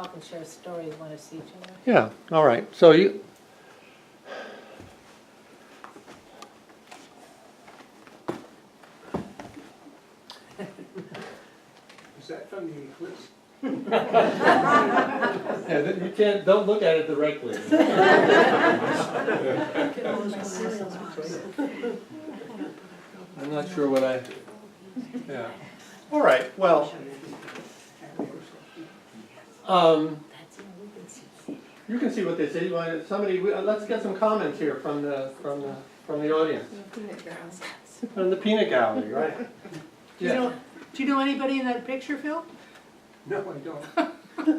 talk and share stories, want to see each other. Yeah, all right. So you, Is that from the eclipse? yeah, you can't, don't look at it directly. I'm not sure what I, yeah. All right, well. You can see what they say. You want somebody? Let's get some comments here from the audience. From the peanut gallery, right? Yeah. Do you know anybody in that picture, Phil? No, I don't.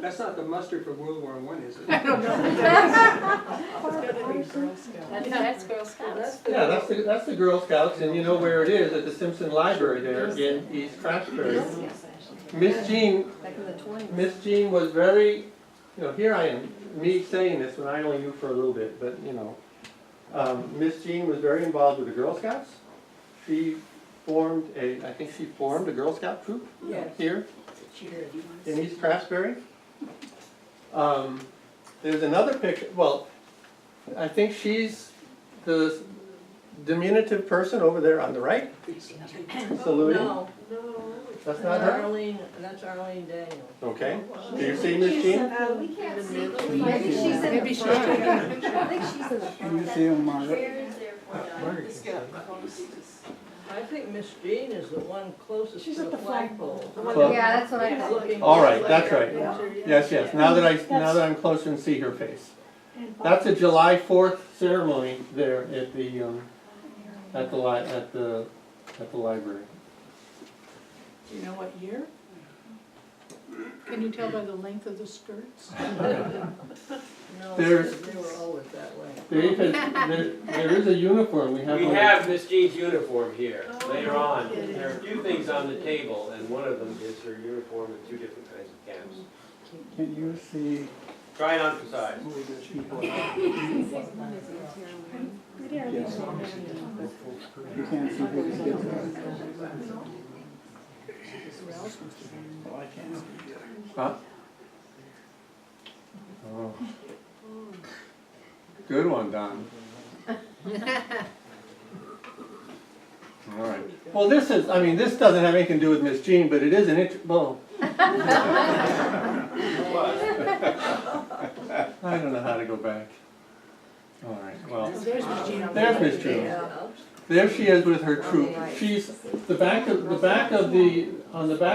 That's not the mustard for World War I, is it? I don't know. That's Girl Scouts. Yeah, that's the Girl Scouts, and you know where it is, at the Simpson Library there in East Craftsbury. Miss Jean was very, you know, here I am, me saying this when I only knew for a little bit, but you know, Miss Jean was very involved with the Girl Scouts. She formed I think she formed a Girl Scout troop here in East Craftsbury. There's another picture, well, I think she's the diminutive person over there on the right, saluting. No, That's not her? that's Arlene Daniels. Okay. Do you see Miss Jean? We can't see. Maybe she's in the front. I think she's in the front. Can you see them, Margaret? Where is there for I think Miss Jean is the one closest to the flagpole. Well- Yeah, that's what I thought. Looking All right, that's right. Yeah. Yes, yes. Now that I'm closer and see her face. That's a July 4th ceremony there at the library. Do you know what year? Can you tell by the length of the skirts? No, There's- they were always that way. There is a uniform. We have. We one. have Miss Jean's uniform here, later on. There are a few things on the table, and one of them is her uniform with two different kinds of caps. Can you see Try it on for size. who the people are? Yes. You can't see who the kids are. Well, I can't see either. Huh? Oh. Good one, Don. All right. Well, this doesn't have anything to do with Miss Jean, but it is an well. I don't know how to go back. All right, well, There's Miss Jean. there's Miss Jean. Yeah. There she is with her troop. She's, on the back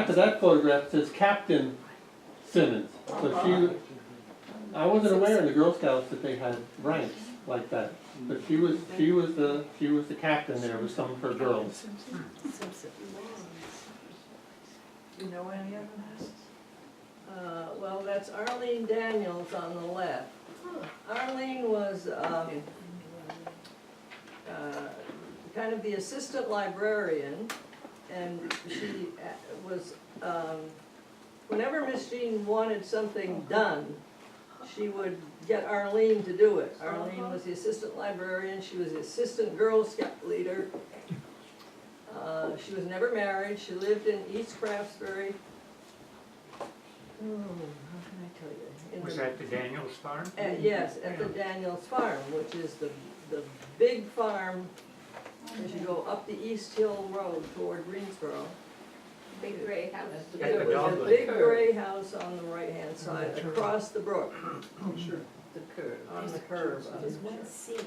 of that photograph says Captain Simmons. So I wasn't aware in the Girl Scouts that they had ranks like that. But she was the captain there with some of her girls. You know any of them? Well, that's Arlene Daniels on the left. Arlene was kind of the assistant librarian, and she was, whenever Miss Jean wanted something done, she would get Arlene to do it. Arlene was the assistant librarian, she was the assistant Girl Scout leader. She was never married, she lived in East Craftsbury. Oh, how can I tell you? Was that the Daniels farm? Yes, at the Daniels Farm, which is the big farm as you go up the East Hill Road toward Greensboro. Big gray house. There was a big gray house on the right-hand side, across the brook. Oh, sure. The curve, on the curve. There's one seat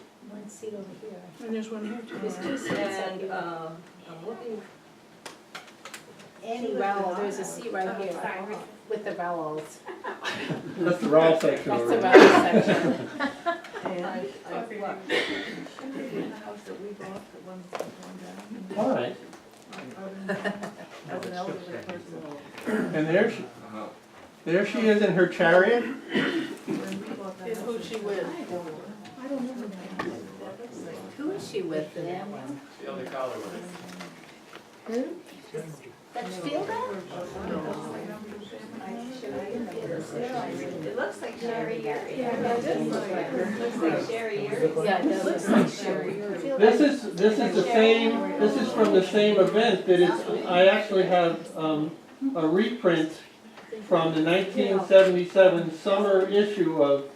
over here. And there's one here too. There's two seats up And, here. I'm looking, Any Rowell, there's a seat right here with the Rowells. That's the Ralph section That's over the there. Rowell section. and I what? The house that we bought, the one that's going down. All right. As an elderly person. And there she is in her chariot. When we bought that house. Who's she with? Who is she with in that one? The other collar one. Who? That's Fielder? It looks like Sherry. Yeah, It looks like Sherry. Yeah, it does look like Sherry. This is the same. This is from the same event. That is, I actually have a reprint from the 1977 summer issue of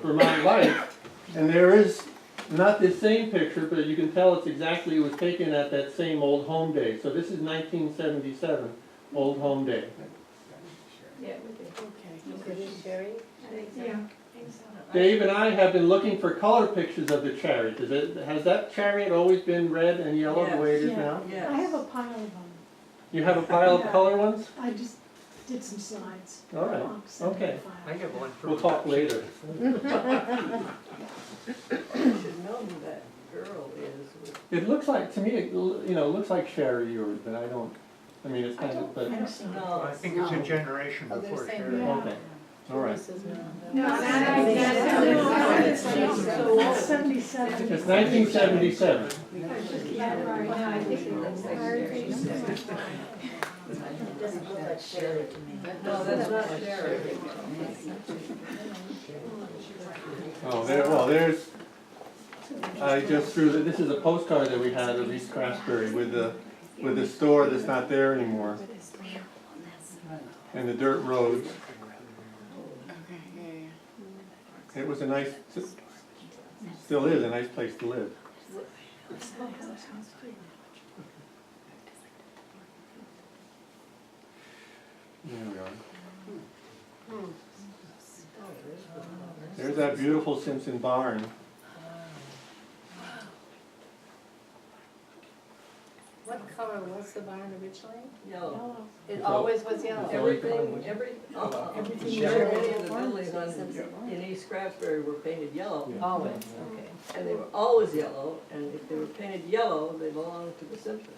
Vermont Life. And there is not the same picture, but you can tell it's exactly, it was taken at that same Old Home Day. So this is 1977, Old Home Day. Yeah, we do. Okay. Sherry? I think so. Yeah. Dave and I have been looking for color pictures of the chariot. Has that chariot always been red and yellow the way it is Yeah. now? Yes. I have a pile of them. You have a pile of Yeah. color ones? I just did some slides. All right, I'll send you okay. the file. I have one for. We'll talk later. You should know who that girl is. It looks like, to me, it looks like Sherry yours, but I don't, I mean, it's kind of, but, I don't see it. No. I think it's a generation Oh, they're before saying Sherry. Yeah. okay, all right. This is not. No, That's it's 77. It's 1977. Yeah, right. Well, I think it looks like Sherry. Doesn't look like Sherry to me. No, that's not Sherry. Oh, there's, I just threw, this is a postcard that we had of East Craftsbury with the store that's not there anymore. And the dirt roads. It was a nice, still is a nice place to live. There we are. There's that beautiful Simpson barn. What color was the barn originally? Yellow. It always was yellow. Everything, Everything many of the buildings in East Craftsbury were painted yellow. Always, okay. And they were always yellow, and if they were painted yellow, they belonged to the Simpsons.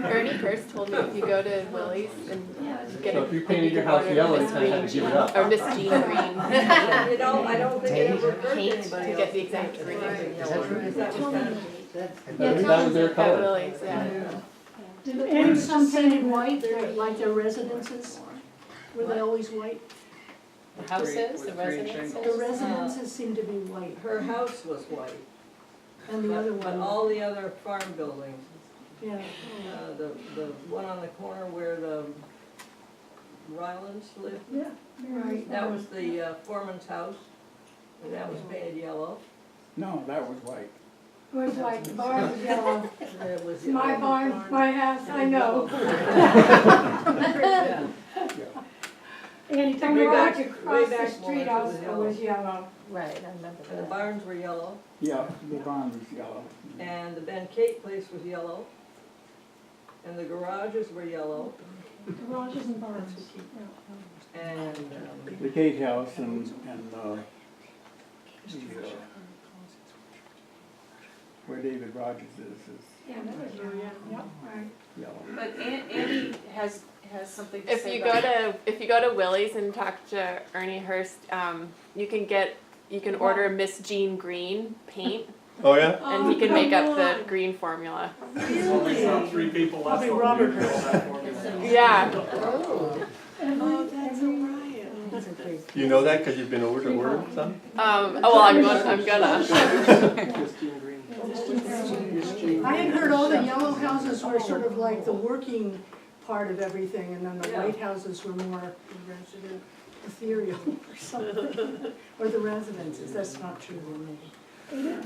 Ernie first told me if you go to Willie's and get So if you painted your house yellow, you kind of had to give it up. or Miss Jean Green. You know, I don't think it ever occurred to Paint anybody to else. get the exact green. Because that was kind of, That was their At color. Willie's, yeah. Did any of them painted white, like their residences? Were they always white? The houses, the residences? The residences seem to be white, her house was white, and the other but one, all the other farm buildings, yeah. the one on the corner where the Rylands lived, Yeah, right. that was the foreman's house, and that was painted yellow. No, that was white. Was white, the barn was yellow. It was My yellow. barn, my house, I know. Yeah. Annie, tell And me the Way garage back- across way the back street more, it was also was yellow. Right, I remember And the that. barns were yellow, Yeah, the barn was yellow. and the Ben Kate place was yellow, and the garages were yellow, Garages and barns. and, The Kate House and where David Rogers is Yeah, that was yellow. Right. yellow. But Andy has something to If say you about go to Willie's and talk to Ernie Hurst, you can order Miss Jean Green paint, Oh, yeah? and he can make up the green formula. Three people left. Probably Robert Yeah. Oh, that's Orion. You know that because you've been over to order some? I'm gonna. Christine Green. I had heard all the yellow houses were sort of like the working part of everything, and then the Yeah. white houses were more ethereal or something. Or the residences, that's not true then maybe. It is.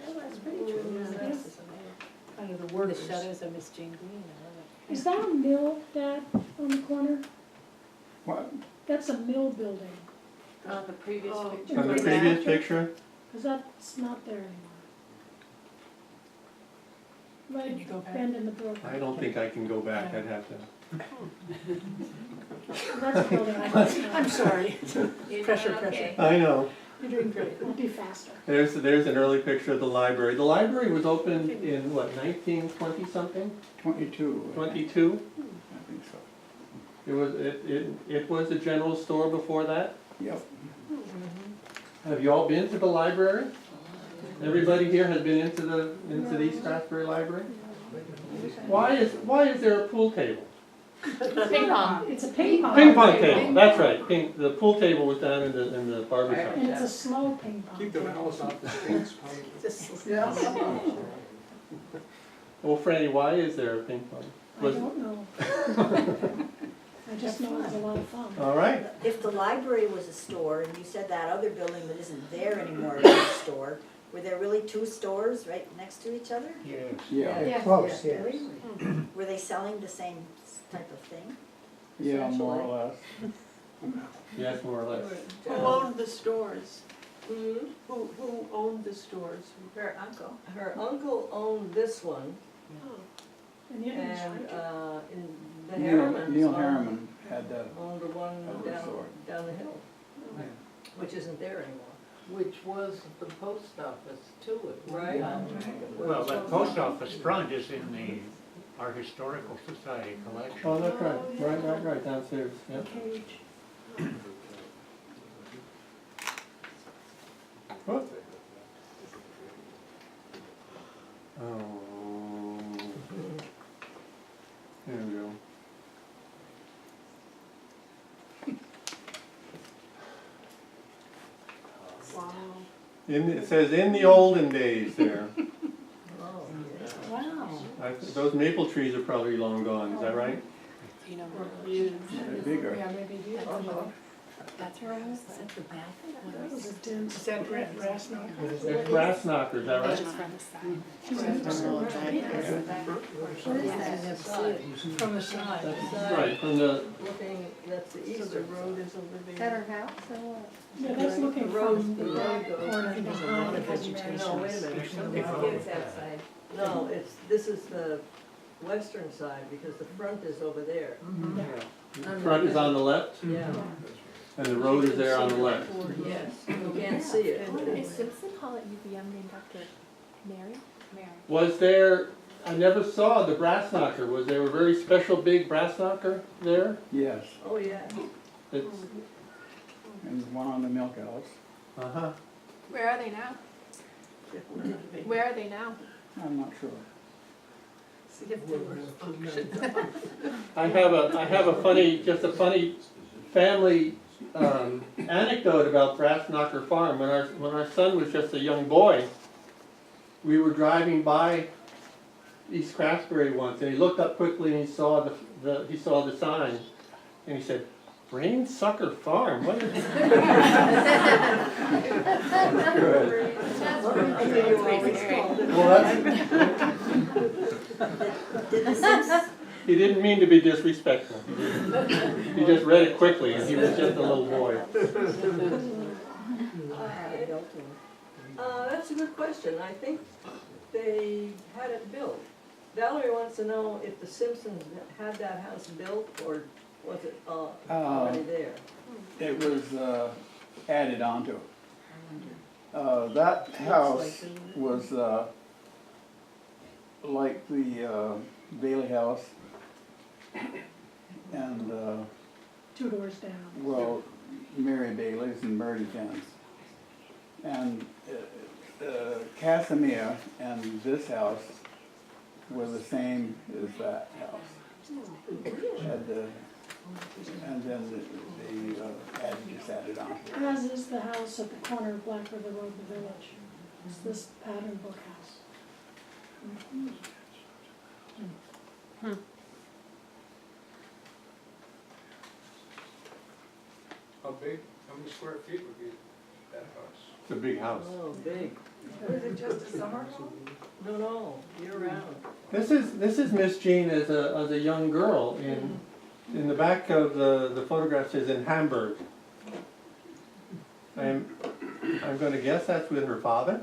Well, that's pretty true, yeah. Kind of the The workers. shutters of Miss Jean Green, I Is that a mill, Dad, on the corner? What? That's a mill building, love it. On the previous Oh. picture. On the previous picture? because that's not there anymore. Can you go Right, back? bend in the brook. I don't think I can go back, I'd have to. That's a building I don't know. I'm sorry. You're Pressure, doing okay. I know. You're doing great. It'll be faster. There's an early picture of the library. The library was opened in, what, 1920-something? 22. 22? I think so. It was a general store before that? Yep. Have you all been to the library? Everybody here has been into the East Craftsbury Library? Why is there a pool table? Ping pong. It's a ping pong. Ping pong table, that's right. The pool table was down in the barber shop. And it's a slow ping pong. Keep the malice off the streets, probably. Just, Well, Franny, why is there a ping pong? I Was- don't know. I just know it was a lot of fun. All right. If the library was a store, and you said that other building that isn't there anymore is a store, were there really two stores right next to each other? Yes. Yeah. Yeah, Close, yes. Were they selling the same type of thing? yeah, more or less. Yes, more or less. Who owned the stores? Hmm? Who owned the stores? Her uncle. Her uncle owned this one, And you didn't and, strike it. in the Harrimans. Neil owned- Harriman had that. Owned the one Other down, store. down the hill, which isn't there anymore, Which was the post office too. right? Well, that post office front is in our Historical Society collection. Oh, that's right, right, downstairs, yep. Cage. Whoop. Oh. There we go. Wow. It says in the olden days there. Oh, yeah. Wow. Those maple trees are probably long gone, is that right? You know, They're bigger. Yeah, maybe you. that's her house. That was a dense. Is that brass knocker? There's grass knockers, is that right? Just from the side. She's never seen that. What is that? From the side, Right, from the, looking, that's the So the eastern road is over Is there. that her house or what? Yeah, that's looking The road- from the the road goes- corner There's a behind lot the of vegetation. No, wait a minute. It's outside. No, this is the western side, because the front is over there. the front is on the left, Yeah, and the road is there on the left. yes, you can't see it. but Is anyway. Simpson Hall at UVM named after Mary? Mary. Was there, I never saw the brass knocker, was there a very special big brass knocker there? Yes, Oh, yeah. It's, and one on the milk house. uh-huh. Where are they now? Where are they now? I'm not sure. See if they were functioning. I have a funny, just a funny family anecdote about Brass Knocker Farm. When our son was just a young boy, we were driving by East Craftsbury once, and he looked up quickly and he saw the sign, and he said, "Brain Sucker Farm, what is it?" Good. Well, Did the Simpsons, he didn't mean to be disrespectful. He just read it quickly, and he was just a little boy. That's a good question. I think they had it built. Valerie wants to know if the Simpsons had that house built, or was it already there? It was added onto. That house was like the Bailey house and, Two doors down. well, Mary Bailey's and Murray Fenn's. And Casimir and this house were the same as that house. And then they just added on. As is the house at the corner of Black River Road, the village. It's this pattern book house. How big, how many square feet would be that house? It's a big house. Oh, big. Was it just a summer home? No, year round. This is Miss Jean as a young girl in the back of the photograph says in Hamburg. I'm going to guess that's with her father.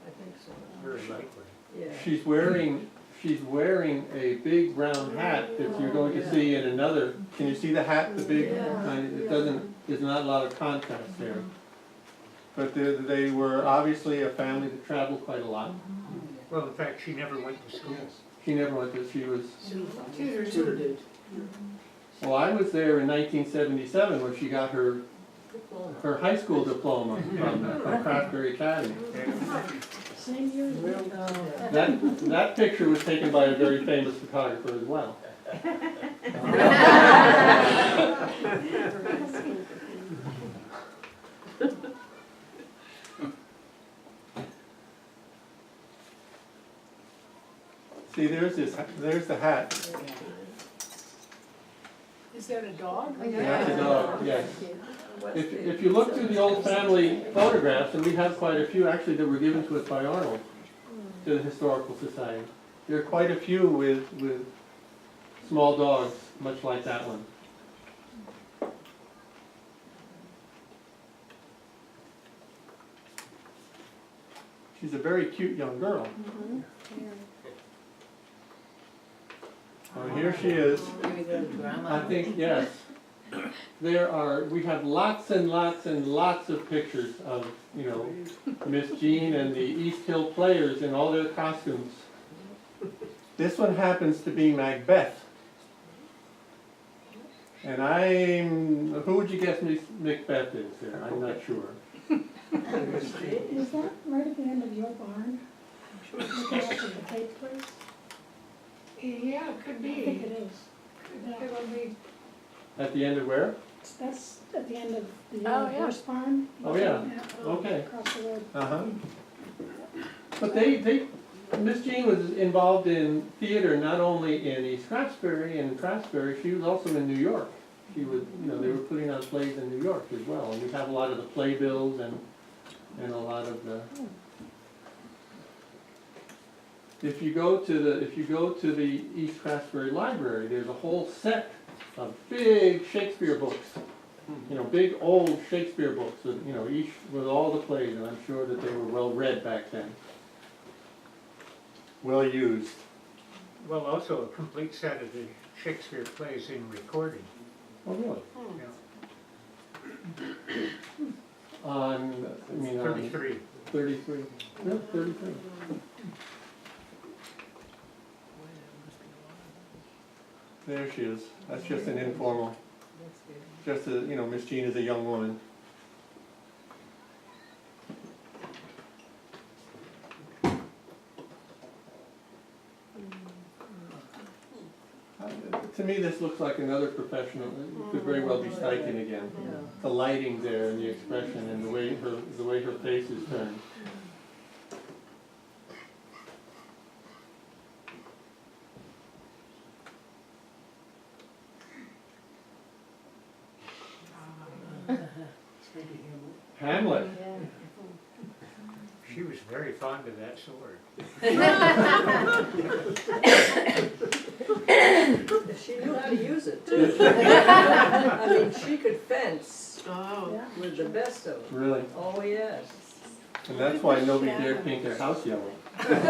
I think so. Very likely. Yeah. She's wearing a big brown hat that you're going to see in another. Can you see the hat? The big. It doesn't. There's not a lot of contrast there. But they were obviously a family that traveled quite a lot. Well, in fact, she never went to school. She never went to. She was. Tutored. Well, I was there in 1977 when she got her high school diploma from Craftsbury Academy. Same year as me. That picture was taken by a very famous photographer as well. See, there's this there's the hat. Is that a dog? That's a dog, yes. If you look through the old family photographs, and we have quite a few actually that were given to us by Arnold, to the Historical Society, there are quite a few with small dogs, much like that one. She's a very cute young girl. Oh, here she is. I think, yes. We have lots and lots and lots of pictures of, Miss Jean and the East Hill Players in all their costumes. This one happens to be Macbeth. And who would you guess Miss Macbeth is there? I'm not sure. Is that right at the end of your barn? Looking up at the tape place? Yeah, it could I think be. it is. It'll be, At the end of where? That's at the end of the Oh, old yeah. horse barn. Oh, yeah. Okay. Across the road. Uh-huh. But Miss Jean was involved in theater not only in East Craftsbury and Craftsbury, she was also in New York. She was, they were putting on plays in New York as well. And we have a lot of the playbills and a lot of the. If you go to the East Craftsbury Library, there's a whole set of big Shakespeare books. Big old Shakespeare books with, each with all the plays, and I'm sure that they were well read back then. Well used. Well, also a complete set of the Shakespeare plays in recording. Oh, really? Yeah. On 33. 33. No, 33. There she is. That's just an informal. Just Miss Jean is a young woman. To me, this looks like another professional. It could very well be Steichen again. The lighting there and the expression and the way her face is turned. Hamlet. She was very fond of that sword. She knew how to use it too. I mean, she could fence Oh. with the best of them. Really. Oh, yes. And that's why nobody dared paint their house yellow. Look at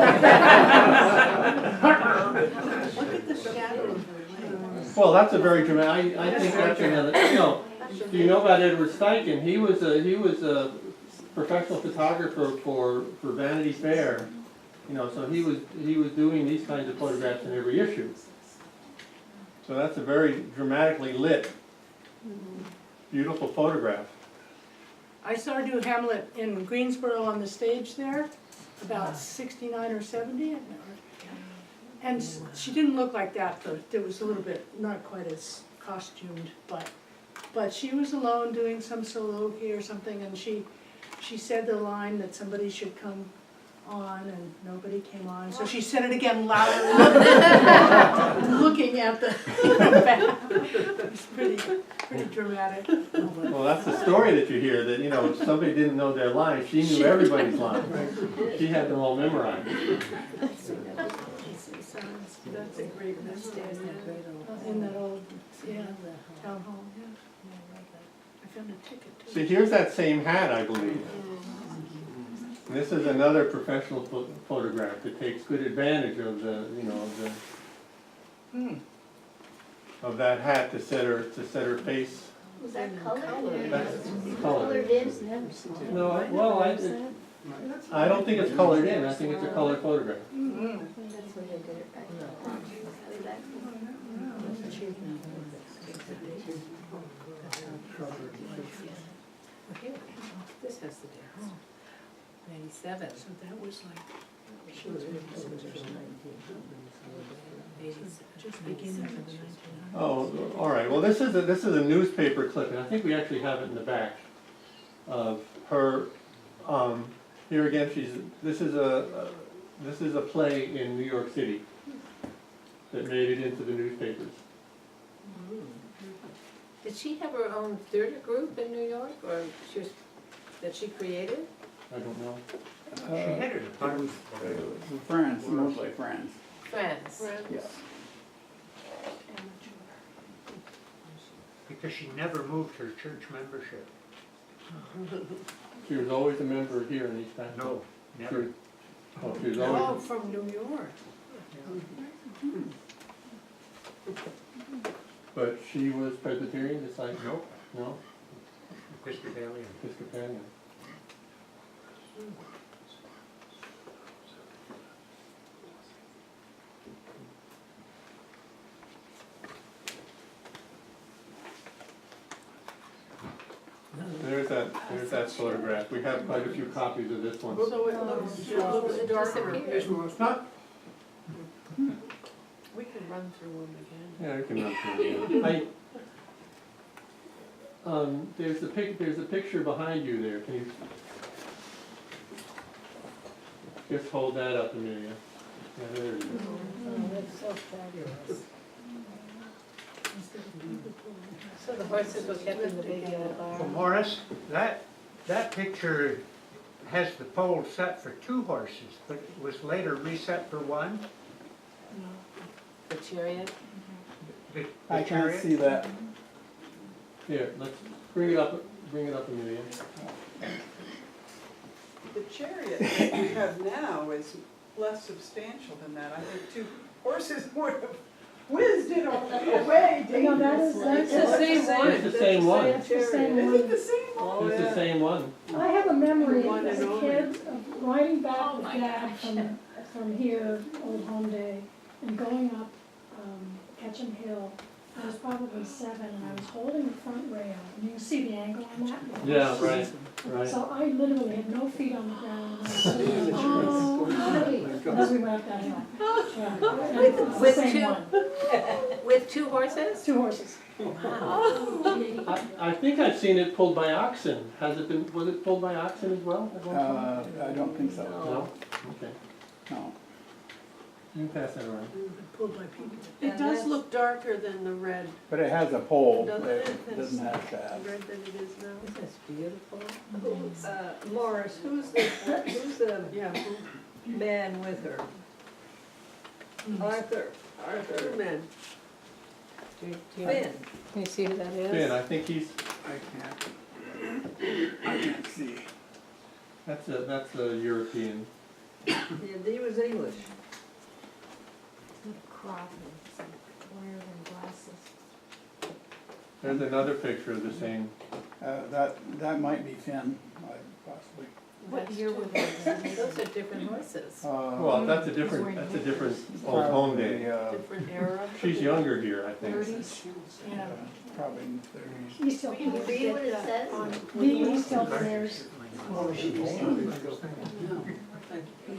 the shadows. Well, that's a very dramatic. I think that's another. Do you know about Edward Steichen? He was a professional photographer for Vanity Fair. So he was doing these kinds of photographs in every issue. So that's a very dramatically lit, beautiful photograph. I saw her do Hamlet in Greensboro on the stage there, about 69 or 70. And she didn't look like that, but it was a little bit, not quite as costumed, but she was alone doing some soliloquy or something, and she said the line that somebody should come on, and nobody came on, so she said it again louder, looking at the back. It was pretty dramatic. Well, that's the story that you hear, that, if somebody didn't know their line, she knew everybody's line. She had them all memorized. That's a great mistake. In that old, town hall, I found a ticket too. See, here's that same hat, I believe. And this is another professional photograph that takes good advantage of of that hat to set her face. Was that colored? That's Colored colored. in? No, I don't think it's colored in. I think it's a colored photograph. That's where they did it back This has the date. 97. So that was like, just beginning of the 1900s. Oh, all right. Well, this is a newspaper clip, and I think we actually have it in the back of her. Here again, this is a play in New York City, that made it into the newspapers. Did she have her own theater group in New York, or that she created? I don't know. She had a department. Friends, mostly friends. Friends. Yeah. Because she never moved her church membership. She was always a member here in East Hampton. No, never. Oh, she was Oh, always, from New York. but she was Presbyterian, just like, Nope, no, Episcopalian. Episcopalian. There's that photograph. We have quite a few copies of this one. So it looks darker. Huh? We could run through them again. Yeah, I can run through it. There's a picture behind you there. Can you just hold that up, Amelia? Yeah, there it is. Oh, that's so fabulous. So the horses were kept in the big yellow Well, barn. Morris, that picture has the pole set for 2 horses, but it was later reset for 1. The chariot. The I can't chariot. see that. Here, let's bring it up, Amelia. The chariot that we have now is less substantial than that. I think 2 horses would have whizzed it away No, that's dangerously. the same one. It's the same one. It's the same Is one. it the same one? It's the same one. I have a memory One as and a only. kid of riding back with Dad from here, Old Home Day, and going up Ketchum Hill. I was probably 7, and I was holding the front rail, and you can see the angle on that. Yeah, right, right. So I literally had no feet on the ground, and I was sitting there, oh, buddy, and then we went up that hill. Yeah, and it was the With same 2 one. with 2 horses? 2 horses. I think I've seen it pulled by oxen. Was it pulled by oxen as well at one time? I don't think so. No? Okay. No. You can pass that around. Pulled by people. It does look darker than the red, But it has a pole, Doesn't it it? doesn't have shafts. red than it is now. That's beautiful. Morris, who's the Yeah, man with her? Arthur. two men. Finn. Can you see who that is? Ben, I think he's, I can't see. that's a European. He was English. Crop and some wire and glasses. There's another picture of the same. That might be Finn, possibly. What year were those? Those are different horses. Well, that's a different Old Home Day. Different era. She's younger here, I think. 30s. Yeah. Probably in the 30s. East Hill Can you see what it says? The East Hill Bears.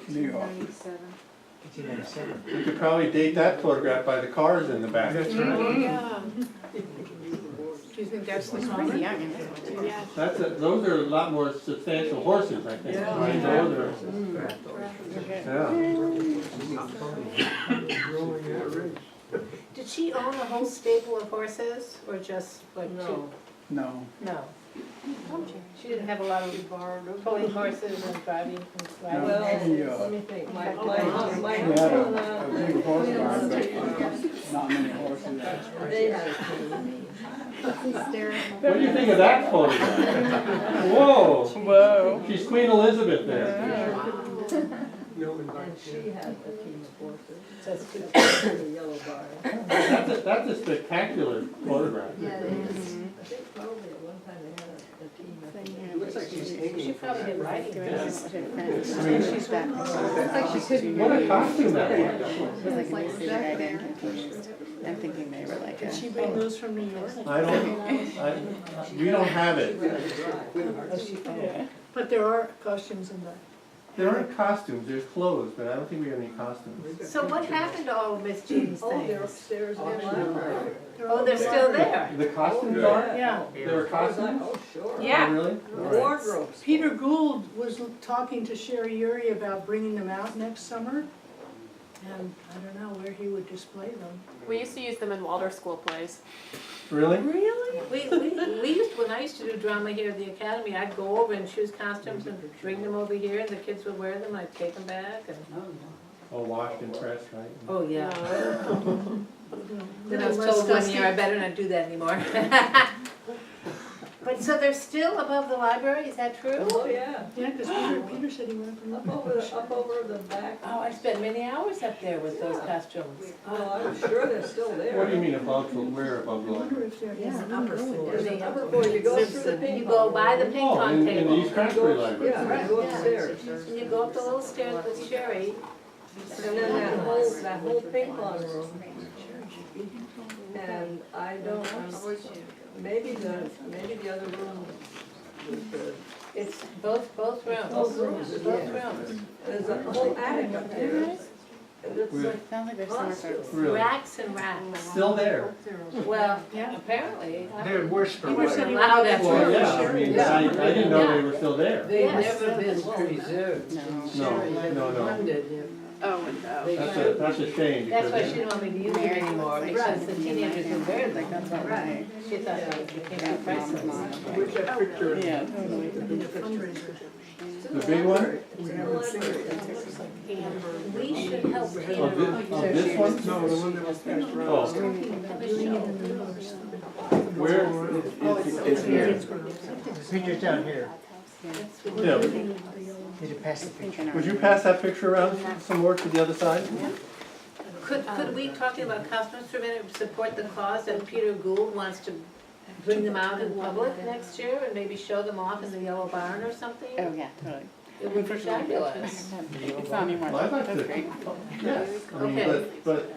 New York. You could probably date that photograph by the cars in the back. Yeah. Do you think that's the Pretty song? young. Yeah. Those are a lot more substantial horses, I think. Yeah. Right, those are, yeah. Did she own a whole stable of horses, or just like No. No. No. She didn't have a lot of pulling horses and driving and Well, riding. let me think. My She had a big horse barn, but not many horses. they had a team. What do you think of that photograph? Whoa! Whoa. She's Queen Elizabeth there. And she had a team of horses. That's too. The yellow barn. That's a spectacular photograph. Yeah, it is. I think probably at one time they had a team of. It looks like she's hanging. She probably had riding dress. She's back. It's like she couldn't. What a costume that was. It's like exactly. I'm thinking they were like Did she bring those from New York? We don't have it. But there are costumes in that. There aren't costumes, there's clothes, but I don't think we have any costumes. So what happened to all of Miss Jean's Oh, they're things? upstairs in the library. Oh, they're still there? The costumes Oh, are? Yeah. There are costumes? Oh, sure. Yeah. Oh, really? All right. Wardrobes. Peter Gould was talking to Sherry Uri about bringing them out next summer. And I don't know where he would display them. We used to use them in Waldorf school plays. Really? Really? We used, when I used to do drama here at the academy, I'd go over and choose costumes and bring them over here, and the kids would wear them, I'd take them back, and, All washed and pressed, right? oh, yeah. Then I was Less told one dusty. year I better not do that anymore. But, so they're still above the library, is that true? Oh, yeah, Yeah, because Peter said he wanted them. up over the back. Oh, I spent many hours up there with those costumes. Oh, I'm sure they're still there. What do you mean above, where above I the wonder line? if they're Yes, in upper the floor. In the upper floor, you go through the ping You pong go by the room. ping Oh, pong in the table. East Craftsbury Library. Yeah, you go upstairs. And you go up the little stairs with Sherry, and then that whole ping pong room. And I don't, maybe the other room was the, it's both rooms. Both rooms, Both yeah. rooms. there's a whole attic up there. And it's Really? like Sounds like there's costumes. Really? Racks and racks. Still there? Well, apparently. They're worse for Peter said wear. he Allowed wanted after Well, a yeah, I mean, I didn't know they were still there. They've They've never never been been preserved. No. Oh, no. That's a shame That's why because she didn't want me to use them anymore, because the teenagers were very like, Right. she thought they became too priceless. Where's that picture? Yeah. the big one? We should help Of Peter. this one? No, the one that was passed around. Oh, where? It's here. Picture's down here. Yeah. Did you pass the picture? Would you pass that picture around some more to the other side? Could we, talking about costumes for a minute, support the cause that Peter Gould wants to bring them out in public next year and maybe show them off in the Yellow Barn or something? Oh, yeah, totally. It would be fabulous. It's not anymore. Well, I'd like That's to, great. yes, I mean, Okay. but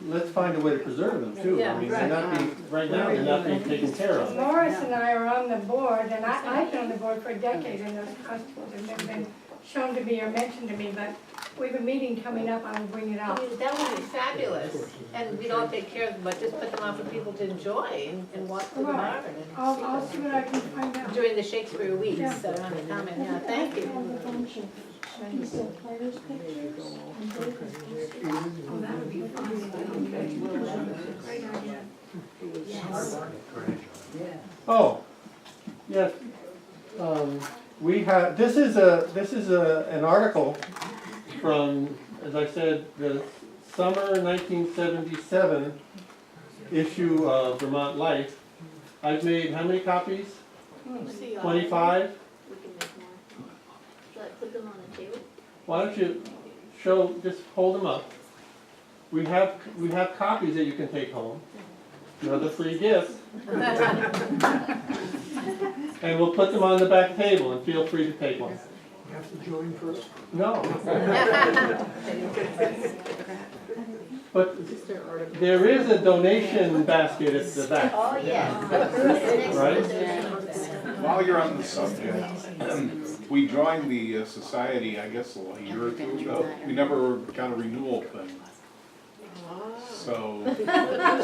let's find a way to preserve them too. I Yeah, mean, they're not being, right now, they're not being taken care of. Morris and I are on the board, and I've been on the board for a decade, and those costumes have never been shown to me or mentioned to me, but we have a meeting coming up, I will bring it I up. mean, that would be fabulous, and we don't take care of them, but just put them out for people to enjoy and walk through the barn I'll see what I can find out. during the Shakespeare weeks Yeah. that are on the common, yeah, thank you. On the function. He said players' pictures. and David's. Oh, that would be fun. Great idea. Oh, yes. We have, this is an article from, as I said, the summer 1977 issue of Vermont Life. I've made how many copies? 25? Put them on the table? Why don't you just hold them up. We have copies that you can take home. Another free gift. And we'll put them on the back table and feel free to take one. You have to join first. No. But there is a donation basket at the back, Oh, yes. right? While you're on the subject, we joined the society, I guess, a year or two ago. We never got a renewal thing. So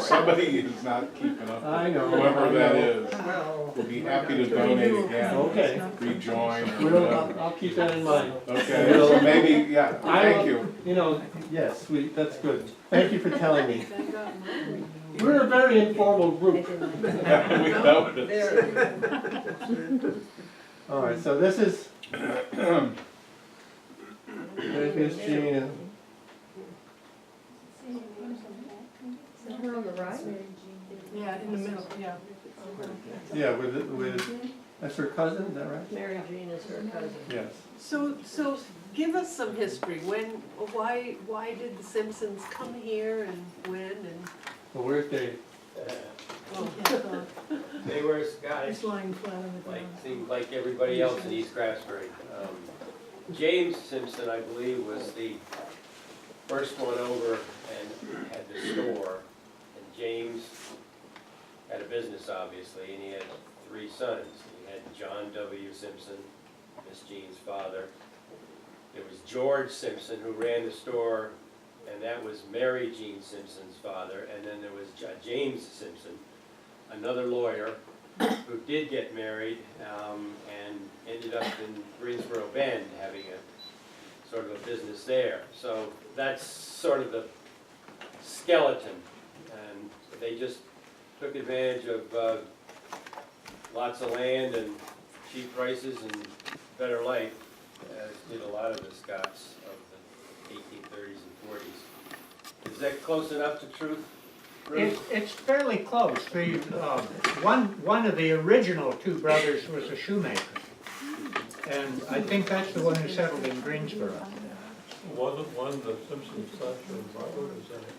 somebody is not keeping up, I know. whoever that is. Well, We'll be happy to donate again. Okay. Rejoin or We'll, whatever. I'll keep that in mind. Okay, so maybe, yeah, thank you. You know, yes, that's good. Thank you for telling me. We're a very informal group. Yeah, we know it is. There, All right, so this is, there's Miss Jean and, is her on the right? Yeah, in the middle, yeah. yeah, that's her cousin, is that right? Mary Jean is her cousin. Yes. So give us some history. Why did the Simpsons come here and when and? Well, where's Dave? They were guys, He's lying flat on the ground. seemed like everybody else in East Craftsbury. James Simpson, I believe, was the first one over and had the store. And James had a business, obviously, and he had 3 sons. He had John W. Simpson, Miss Jean's father. There was George Simpson, who ran the store, and that was Mary Jean Simpson's father. And then there was James Simpson, another lawyer, who did get married and ended up in Greensboro Bend having a sort of a business there. So that's sort of the skeleton. And they just took advantage of lots of land and cheap prices and better life, as did a lot of the Scots of the 1830s and 40s. Is that close enough to truth? Bruce? It's fairly close. The, one of the original two brothers was a shoemaker. And I think that's the one who settled in Greensboro. Wasn't one the Simpsons' son or brother, is that it?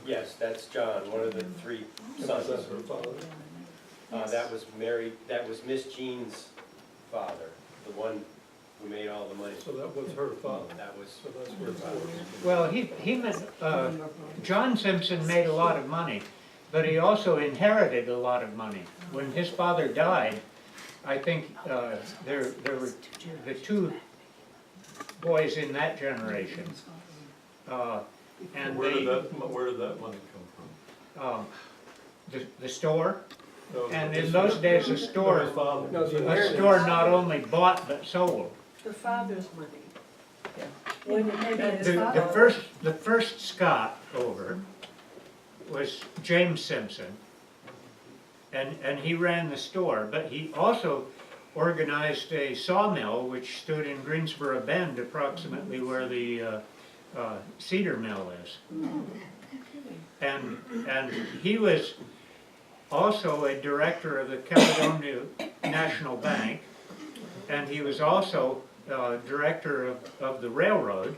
Yes, that's John, one of the three sons. Was that her father? That was Miss Jean's father, the one who made all the money. So that was her father. That was So that's where that was. Well, John Simpson made a lot of money, but he also inherited a lot of money. When his father died, I think there were the two boys in that generation. And where did that money come from? The store. from? And in those days, a store not only bought but sold. The father's money. The first Scot over was James Simpson, and he ran the store, but he also organized a sawmill which stood in Greensboro Bend, approximately where the cedar mill is. And he was also a director of the Caledonia National Bank, and he was also director of the railroad,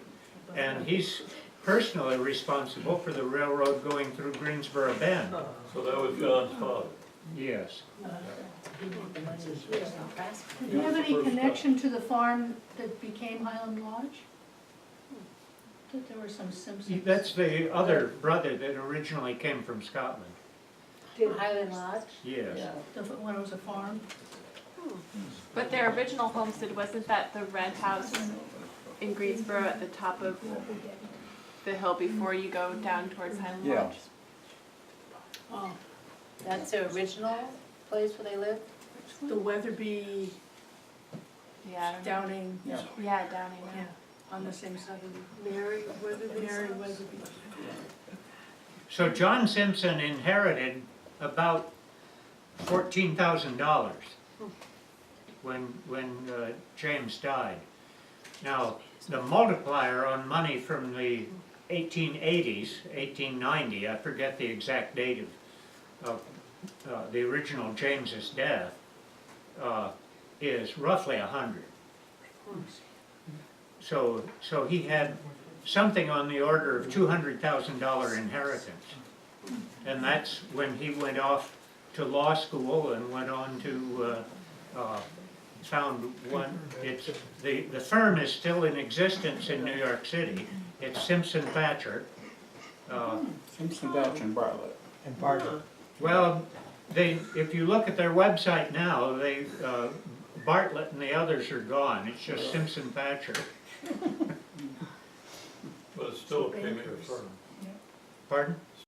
and he's personally responsible for the railroad going through Greensboro Bend. So that was John's father? Yes. Do you have any connection to the farm that became Highland Lodge? I thought there were some Simpsons. That's the other brother that originally came from Scotland. Highland Lodge? Yes. When it was a farm? But their original homestead, wasn't that the red house in Greensboro at the top of the hill before you go down towards Highland Yeah. Lodge? Oh, That's their original place where they lived? the Weatherby, Yeah, I don't know. Downing, Yeah. Yeah, Downing. yeah, on the same side of the, Mary Weatherby. Mary Weatherby. So John Simpson inherited about $14,000 when James died. Now, the multiplier on money from the 1880s, 1890, I forget the exact date of the original James's death, is roughly 100. So he had something on the order of $200,000 inheritance. And that's when he went off to law school and went on to found one. It's the firm is still in existence in New York City. It's Simpson Thatcher. Simpson, Thatcher, and Bartlett. And Bartlett. Well, if you look at their website now, Bartlett and the others are gone. It's just Simpson Thatcher. But it's still a premier firm. Pardon?